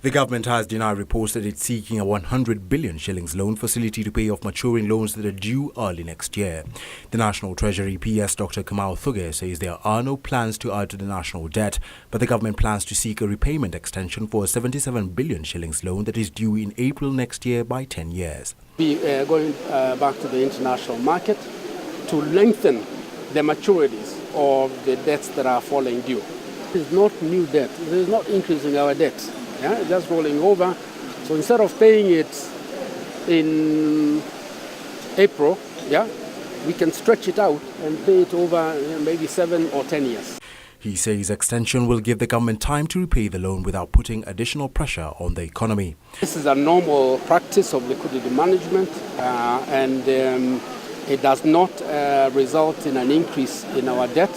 The government has denied reports that it's seeking a 100 billion shillings loan facility to pay off maturing loans that are due early next year. The National Treasury PS Dr. Kamau Thugge says there are no plans to add to the national debt, but the government plans to seek a repayment extension for a 77 billion shillings loan that is due in April next year by 10 years. We are going back to the international market to lengthen the maturities of the debts that are falling due. It's not new debt. It is not increasing our debt. Yeah, it's just rolling over. So instead of paying it in April, we can stretch it out and pay it over maybe 7 or 10 years. He says extension will give the government time to repay the loan without putting additional pressure on the economy. This is a normal practice of liquidity management and it does not result in an increase in our debt.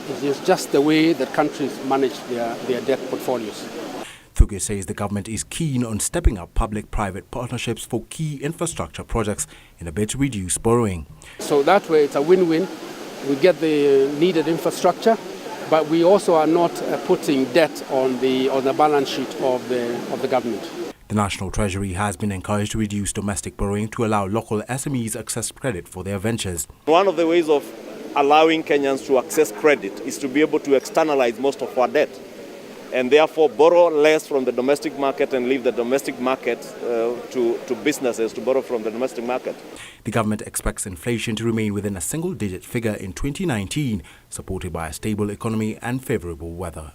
It is just the way that countries manage their debt portfolios. Thugge says the government is keen on stepping up public-private partnerships for key infrastructure projects in a bid to reduce borrowing. So that way it's a win-win. We get the needed infrastructure, but we also are not putting debt on the balance sheet of the government. The National Treasury has been encouraged to reduce domestic borrowing to allow local SMEs access credit for their ventures. One of the ways of allowing Kenyans to access credit is to be able to externalize most of our debt, and therefore borrow less from the domestic market and leave the domestic market to businesses to borrow from the domestic market. The government expects inflation to remain within a single-digit figure in 2019, supported by a stable economy and favorable weather.